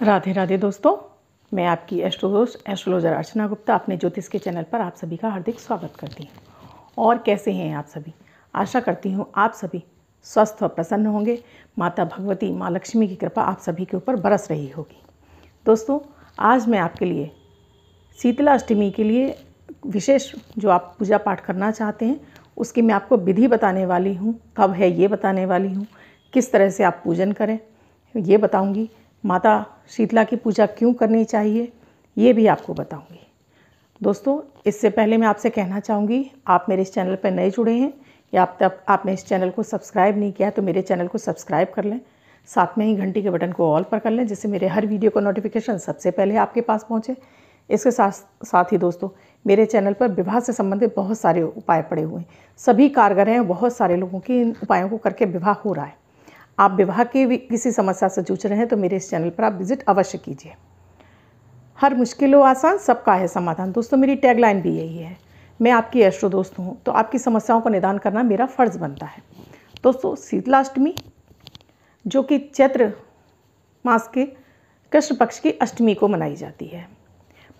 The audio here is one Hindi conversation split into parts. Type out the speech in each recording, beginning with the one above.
राधे राधे दोस्तों, मैं आपकी एस्ट्रोलॉजर अर्चना गुप्ता अपने ज्योतिष के चैनल पर आप सभी का हार्दिक स्वागत करती हूँ। और कैसे हैं आप सभी? आशा करती हूँ आप सभी स्वस्थ और प्रसन्न होंगे। माता भगवती माँ लक्ष्मी की कृपा आप सभी के ऊपर बरस रही होगी। दोस्तों, आज मैं आपके लिए शीतला अष्टमी के लिए विशेष जो आप पूजा पाठ करना चाहते हैं उसकी मैं आपको विधि बताने वाली हूँ। कब है ये बताने वाली हूँ, किस तरह से आप पूजन करें ये बताऊँगी। माता शीतला की पूजा क्यों करनी चाहिए ये भी आपको बताऊंगी। दोस्तों, इससे पहले मैं आपसे कहना चाहूँगी, आप मेरे इस चैनल पर नए जुड़े हैं या आपने इस चैनल को सब्सक्राइब नहीं किया तो मेरे चैनल को सब्सक्राइब कर लें। साथ में ही घंटी के बटन को ऑल पर कर लें जिससे मेरे हर वीडियो का नोटिफिकेशन सबसे पहले आपके पास पहुँचे। इसके साथ ही दोस्तों, मेरे चैनल पर विवाह से संबंधित बहुत सारे उपाय पड़े हुए हैं, सभी कारगर हैं। बहुत सारे लोगों के इन उपायों को करके विवाह हो रहा है। आप विवाह की किसी समस्या से जूझ रहे हैं तो मेरे इस चैनल पर आप विजिट अवश्य कीजिए। हर मुश्किलों आसान, सबका है समाधान। दोस्तों, मेरी टैगलाइन भी यही है। मैं आपकी एस्ट्रो दोस्त हूँ तो आपकी समस्याओं का निदान करना मेरा फ़र्ज़ बनता है। दोस्तों, शीतलाष्टमी जो कि चैत्र मास के कृष्ण पक्ष की अष्टमी को मनाई जाती है।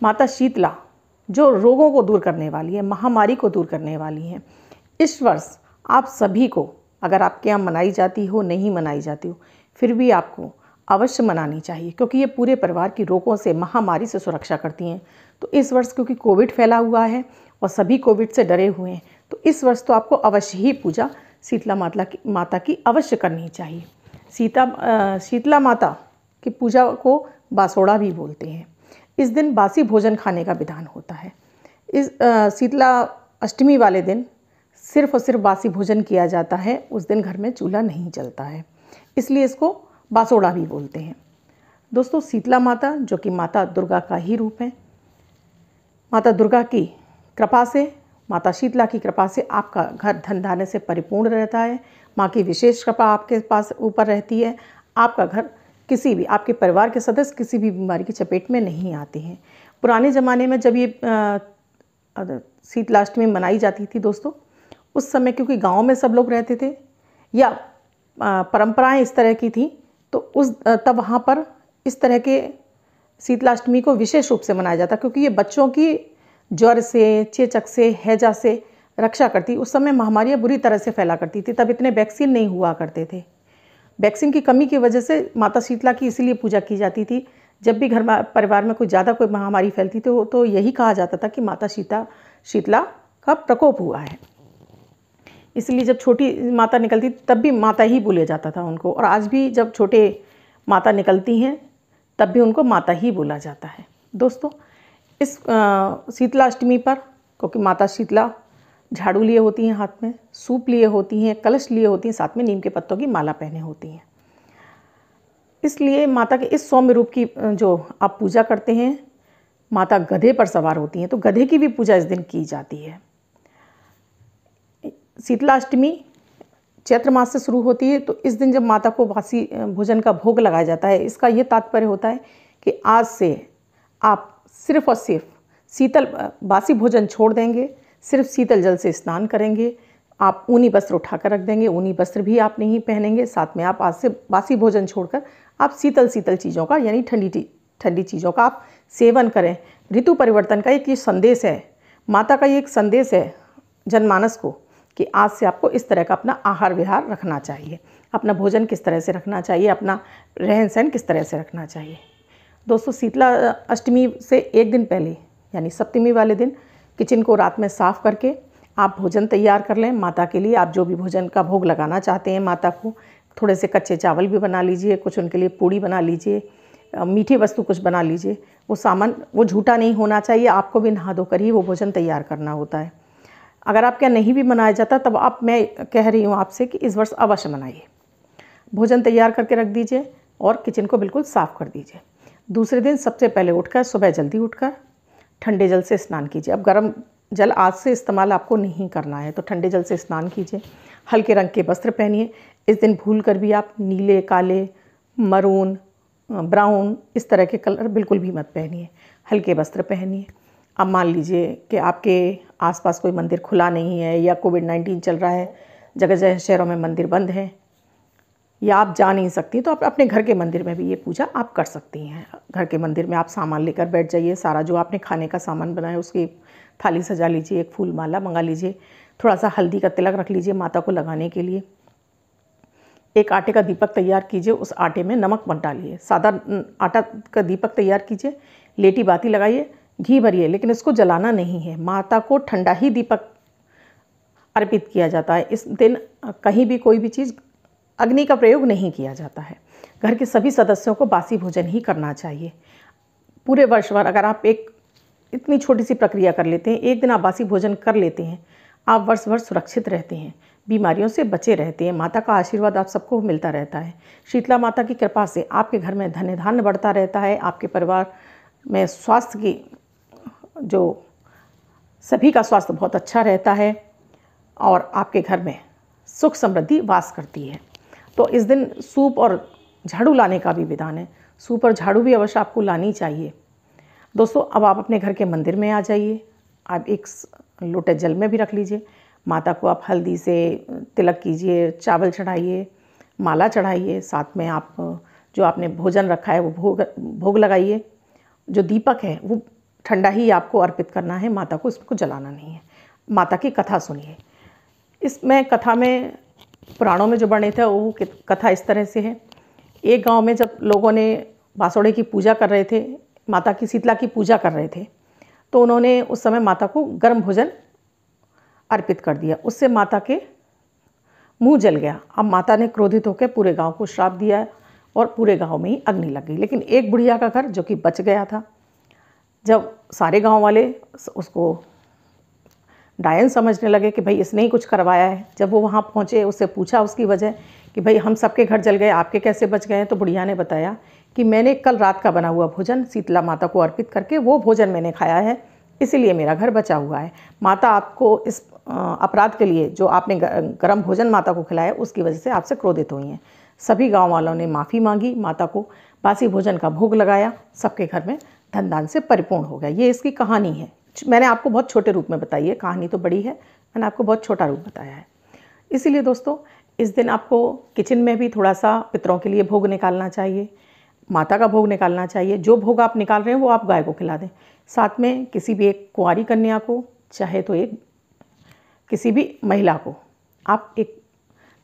माता शीतला जो रोगों को दूर करने वाली है, महामारी को दूर करने वाली हैं। इस वर्ष आप सभी को, अगर आपके यहाँ मनाई जाती हो नहीं मनाई जाती हो, फिर भी आपको अवश्य मनानी चाहिए क्योंकि ये पूरे परिवार की रोगों से, महामारी से सुरक्षा करती हैं। तो इस वर्ष क्योंकि कोविड फैला हुआ है और सभी कोविड से डरे हुए हैं तो इस वर्ष तो आपको अवश्य ही पूजा शीतला माता की अवश्य करनी चाहिए। शीतला माता की पूजा को बासोड़ा भी बोलते हैं। इस दिन बासी भोजन खाने का विधान होता है। इस शीतला अष्टमी वाले दिन सिर्फ और सिर्फ बासी भोजन किया जाता है। उस दिन घर में चूल्हा नहीं जलता है, इसलिए इसको बासोड़ा भी बोलते हैं। दोस्तों, शीतला माता जो कि माता दुर्गा का ही रूप है, माता दुर्गा की कृपा से, माता शीतला की कृपा से आपका घर धन धान्य से परिपूर्ण रहता है। माँ की विशेष कृपा आपके पास ऊपर रहती है। आपका घर किसी भी, आपके परिवार के सदस्य किसी भी बीमारी की चपेट में नहीं आते हैं। पुराने ज़माने में जब ये शीतलाष्टमी मनाई जाती थी दोस्तों, उस समय क्योंकि गांव में सब लोग रहते थे या परंपराएं इस तरह की थी तो तब वहाँ पर इस तरह के शीतलाष्टमी को विशेष रूप से मनाया जाता क्योंकि ये बच्चों की ज्वर से, चेचक से, हैजा से रक्षा करती। उस समय महामारियाँ बुरी तरह से फैला करती थी, तब इतने वैक्सीन नहीं हुआ करते थे। वैक्सीन की कमी की वजह से माता शीतला की इसीलिए पूजा की जाती थी। जब भी घर में परिवार में कोई ज़्यादा कोई महामारी फैलती तो यही कहा जाता था कि माता शीतला का प्रकोप हुआ है। इसलिए जब छोटी माता निकलती तब भी माता ही बोला जाता था उनको, और आज भी जब छोटे माता निकलती हैं तब भी उनको माता ही बोला जाता है। दोस्तों, इस शीतलाष्टमी पर क्योंकि माता शीतला झाड़ू लिए होती हैं, हाथ में सूप लिए होती हैं, कलश लिए होती हैं, साथ में नीम के पत्तों की माला पहने होती हैं, इसलिए माता के इस सौम्य रूप की जो आप पूजा करते हैं, माता गधे पर सवार होती हैं तो गधे की भी पूजा इस दिन की जाती है। शीतलाष्टमी चैत्र मास से शुरू होती है तो इस दिन जब माता को बासी भोजन का भोग लगाया जाता है, इसका ये तात्पर्य होता है कि आज से आप सिर्फ और सिर्फ बासी भोजन छोड़ देंगे, सिर्फ शीतल जल से स्नान करेंगे। आप ऊनी वस्त्र उठाकर रख देंगे, ऊनी वस्त्र भी आप नहीं पहनेंगे। साथ में आप आज से बासी भोजन छोड़कर आप शीतल चीज़ों का, यानी ठंडी चीज़ों का आप सेवन करें। ऋतु परिवर्तन का एक ये संदेश है, माता का ये एक संदेश है जनमानस को कि आज से आपको इस तरह का अपना आहार विहार रखना चाहिए, अपना भोजन किस तरह से रखना चाहिए, अपना रहन सहन किस तरह से रखना चाहिए। दोस्तों, शीतला अष्टमी से एक दिन पहले यानी सप्तमी वाले दिन किचन को रात में साफ़ करके आप भोजन तैयार कर लें। माता के लिए आप जो भी भोजन का भोग लगाना चाहते हैं माता को, थोड़े से कच्चे चावल भी बना लीजिए, कुछ उनके लिए पूड़ी बना लीजिए, मीठी वस्तु कुछ बना लीजिए। वो सामान वो झूठा नहीं होना चाहिए, आपको भी नहा धोकर ही वो भोजन तैयार करना होता है। अगर आपके यहाँ नहीं भी मनाया जाता तब मैं कह रही हूँ आपसे कि इस वर्ष अवश्य मनाइए। भोजन तैयार करके रख दीजिए और किचन को बिल्कुल साफ़ कर दीजिए। दूसरे दिन सबसे पहले उठकर, सुबह जल्दी उठकर ठंडे जल से स्नान कीजिए। अब गर्म जल आज से इस्तेमाल आपको नहीं करना है तो ठंडे जल से स्नान कीजिए। हल्के रंग के वस्त्र पहनिए। इस दिन भूल कर भी आप नीले, काले, मरून, ब्राउन इस तरह के कलर बिल्कुल भी मत पहनिए, हल्के वस्त्र पहनिए। अब मान लीजिए कि आपके आसपास कोई मंदिर खुला नहीं है या कोविड-19 चल रहा है, जगह जगह शहरों में मंदिर बंद हैं, या आप जा नहीं सकती तो आप अपने घर के मंदिर में भी ये पूजा आप कर सकती हैं। घर के मंदिर में आप सामान लेकर बैठ जाइए, सारा जो आपने खाने का सामान बनाया उसकी थाली सजा लीजिए, एक फूल माला मंगा लीजिए, थोड़ा सा हल्दी का तिलक रख लीजिए माता को लगाने के लिए। एक आटे का दीपक तैयार कीजिए, उस आटे में नमक मत डालिए, सादा आटा का दीपक तैयार कीजिए, लेटी बाती लगाइए, घी भरिए, लेकिन इसको जलाना नहीं है। माता को ठंडा ही दीपक अर्पित किया जाता है। इस दिन कहीं भी कोई भी चीज़ अग्नि का प्रयोग नहीं किया जाता है। घर के सभी सदस्यों को बासी भोजन ही करना चाहिए। पूरे वर्ष भर अगर आप एक इतनी छोटी सी प्रक्रिया कर लेते हैं, एक दिन आप बासी भोजन कर लेते हैं, आप वर्ष भर सुरक्षित रहते हैं, बीमारियों से बचे रहते हैं। माता का आशीर्वाद आप सबको मिलता रहता है। शीतला माता की कृपा से आपके घर में धन्य धान्य बढ़ता रहता है। आपके परिवार में स्वास्थ्य की जो सभी का स्वास्थ्य बहुत अच्छा रहता है और आपके घर में सुख समृद्धि वास करती है। तो इस दिन सूप और झाड़ू लाने का भी विधान है। सूप और झाड़ू भी अवश्य आपको लानी चाहिए। दोस्तों, अब आप अपने घर के मंदिर में आ जाइए। आप एक लोटे जल में भी रख लीजिए। माता को आप हल्दी से तिलक कीजिए, चावल चढ़ाइए, माला चढ़ाइए, साथ में आप जो आपने भोजन रखा है वो भोग लगाइए। जो दीपक है वो ठंडा ही आपको अर्पित करना है माता को, इसको जलाना नहीं है। माता की कथा सुनिए। इसमें कथा में पुराणों में जो वर्णित है वो कथा इस तरह से है। एक गांव में जब लोगों ने बासोड़े की पूजा कर रहे थे, माता की शीतला की पूजा कर रहे थे, तो उन्होंने उस समय माता को गर्म भोजन अर्पित कर दिया। उससे माता के मुंह जल गया। अब माता ने क्रोधित होकर पूरे गांव को श्राप दिया और पूरे गांव में ही अग्नि लग गई। लेकिन एक बुढ़िया का घर जो कि बच गया था, जब सारे गांव वाले उसको डायन समझने लगे कि भाई इसने ही कुछ करवाया है, जब वो वहाँ पहुँचे, उससे पूछा उसकी वजह कि भाई हम सबके घर जल गए, आपके कैसे बच गए हैं, तो बुढ़िया ने बताया कि मैंने कल रात का बना हुआ भोजन शीतला माता को अर्पित करके वो भोजन मैंने खाया है, इसीलिए मेरा घर बचा हुआ है। माता आपको इस अपराध के लिए जो आपने गर्म भोजन माता को खिलाया उसकी वजह से आपसे क्रोधित हुई हैं। सभी गांव वालों ने माफ़ी मांगी, माता को बासी भोजन का भोग लगाया, सबके घर में धन धान से परिपूर्ण हो गया। ये इसकी कहानी है। मैंने आपको बहुत छोटे रूप में बताई है, कहानी तो बड़ी है, मैंने आपको बहुत छोटा रूप बताया है। इसीलिए दोस्तों, इस दिन आपको किचन में भी थोड़ा सा पितरों के लिए भोग निकालना चाहिए, माता का भोग निकालना चाहिए। जो भोग आप निकाल रहे हैं वो आप गाय को खिला दें। साथ में किसी भी एक कुंवारी कन्या को, चाहे तो एक किसी भी महिला को आप एक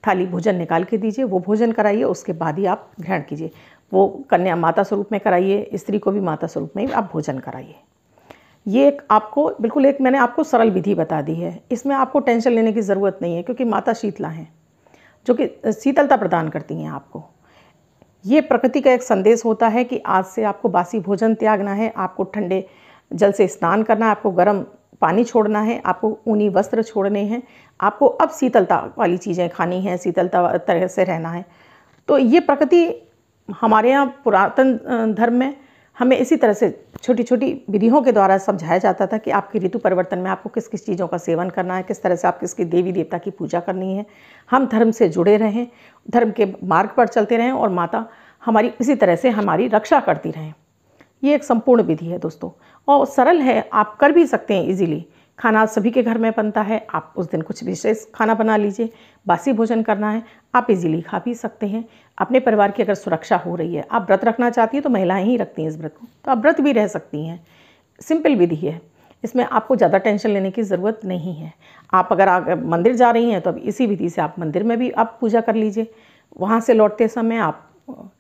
थाली भोजन निकाल के दीजिए, वो भोजन कराइए, उसके बाद ही आप ग्रहण कीजिए। वो कन्या माता स्वरूप में कराइए, स्त्री को भी माता स्वरूप में ही आप भोजन कराइए। ये एक आपको बिल्कुल एक मैंने आपको सरल विधि बता दी है। इसमें आपको टेंशन लेने की ज़रूरत नहीं है, क्योंकि माता शीतला हैं जो कि शीतलता प्रदान करती हैं आपको। ये प्रकृति का एक संदेश होता है कि आज से आपको बासी भोजन त्यागना है, आपको ठंडे जल से स्नान करना है, आपको गर्म पानी छोड़ना है, आपको ऊनी वस्त्र छोड़ने हैं, आपको अब शीतलता वाली चीज़ें खानी हैं, शीतलता तरह से रहना है। तो ये प्रकृति हमारे यहाँ पुरातन धर्म में हमें इसी तरह से छोटी छोटी विधियों के द्वारा समझाया जाता था कि आपकी ऋतु परिवर्तन में आपको किस किस चीज़ों का सेवन करना है, किस तरह से आप किसकी देवी देवता की पूजा करनी है। हम धर्म से जुड़े रहें, धर्म के मार्ग पर चलते रहें और माता हमारी इसी तरह से हमारी रक्षा करती रहें। ये एक संपूर्ण विधि है दोस्तों, और सरल है, आप कर भी सकते हैं इजीली। खाना सभी के घर में बनता है, आप उस दिन कुछ विशेष खाना बना लीजिए। बासी भोजन करना है, आप इजीली खा पी सकते हैं। अपने परिवार की अगर सुरक्षा हो रही है, आप व्रत रखना चाहती हैं तो महिलाएं ही रखती हैं इस व्रत को, तो आप व्रत भी रह सकती हैं। सिंपल विधि है, इसमें आपको ज़्यादा टेंशन लेने की ज़रूरत नहीं है। आप अगर मंदिर जा रही हैं तो अब इसी विधि से आप मंदिर में भी आप पूजा कर लीजिए। वहाँ से लौटते समय आप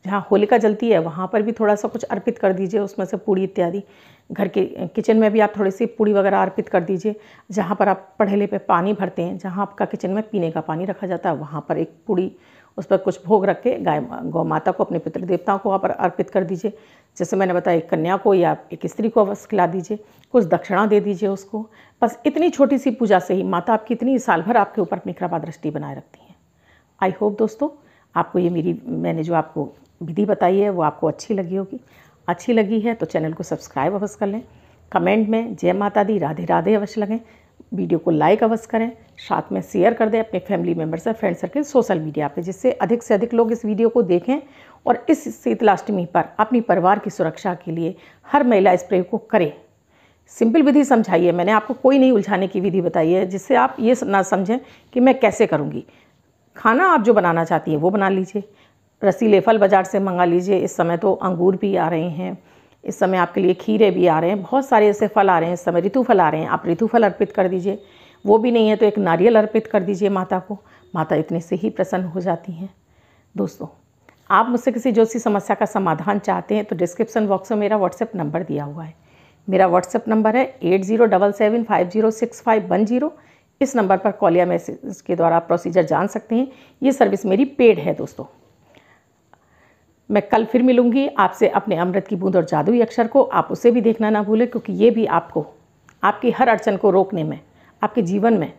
जहाँ होलिका जलती है वहाँ पर भी थोड़ा सा कुछ अर्पित कर दीजिए, उसमें से पूड़ी इत्यादि। घर के किचन में भी आप थोड़ी सी पूड़ी वगैरह अर्पित कर दीजिए। जहाँ पर आप पढ़ेले पे पानी भरते हैं, जहाँ आपका किचन में पीने का पानी रखा जाता है, वहाँ पर एक पूड़ी, उस पर कुछ भोग रख के गौ माता को, अपने पितृ देवताओं को वहाँ पर अर्पित कर दीजिए। जैसे मैंने बताया, एक कन्या को या एक स्त्री को अवश्य खिला दीजिए, कुछ दक्षिणा दे दीजिए उसको। बस इतनी छोटी सी पूजा से ही माता आपकी इतनी साल भर आपके ऊपर अपनी कृपा दृष्टि बनाए रखती हैं। आई होप दोस्तों आपको ये मैंने जो आपको विधि बताई है वो आपको अच्छी लगी होगी। अच्छी लगी है तो चैनल को सब्सक्राइब अवश्य कर लें। कमेंट में जय माता दी, राधे राधे अवश्य लगें। वीडियो को लाइक अवश्य करें, साथ में शेयर कर दें अपने फैमिली मेम्बर्स और फ्रेंड सर्कल, सोशल मीडिया पे, जिससे अधिक से अधिक लोग इस वीडियो को देखें और इस शीतलाष्टमी पर अपनी परिवार की सुरक्षा के लिए हर महिला इस प्रयोग को करे। सिंपल विधि समझाइए, मैंने आपको कोई नहीं उलझाने की विधि बताई है, जिससे आप ये ना समझें कि मैं कैसे करूँगी। खाना आप जो बनाना चाहती हैं वो बना लीजिए, रसीले फल बाज़ार से मंगा लीजिए। इस समय तो अंगूर भी आ रहे हैं, इस समय आपके लिए खीरे भी आ रहे हैं, बहुत सारे ऐसे फल आ रहे हैं इस समय, ऋतु फल आ रहे हैं। आप ऋतु फल अर्पित कर दीजिए, वो भी नहीं है तो एक नारियल अर्पित कर दीजिए माता को। माता इतने से ही प्रसन्न हो जाती हैं। दोस्तों, आप मुझसे किसी ज्योतिषी समस्या का समाधान चाहते हैं तो डिस्क्रिप्शन बॉक्स में मेरा व्हाट्सएप नंबर दिया हुआ है। मेरा व्हाट्सएप नंबर है 8077506510। इस नंबर पर कॉल या मैसेज के द्वारा आप प्रोसीजर जान सकते हैं। ये सर्विस मेरी पेड है। दोस्तों, मैं कल फिर मिलूंगी आपसे अपने अमृत की बूंद और जादुई अक्षर को। आप उसे भी देखना ना भूलें, क्योंकि ये भी आपको आपकी हर अड़चन को रोकने में, आपके जीवन में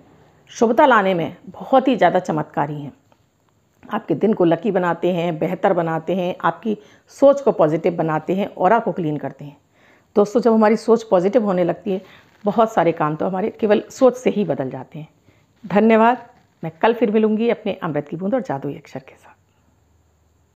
शुभता लाने में बहुत ही ज़्यादा चमत्कारी हैं। आपके दिन को लकी बनाते हैं, बेहतर बनाते हैं, आपकी सोच को पॉजिटिव बनाते हैं, ऑरा को क्लीन करते हैं। दोस्तों, जब हमारी सोच पॉजिटिव होने लगती है, बहुत सारे काम तो हमारे केवल सोच से ही बदल जाते हैं। धन्यवाद। मैं कल फिर मिलूंगी अपने अमृत की बूंद और जादुई अक्षर के साथ।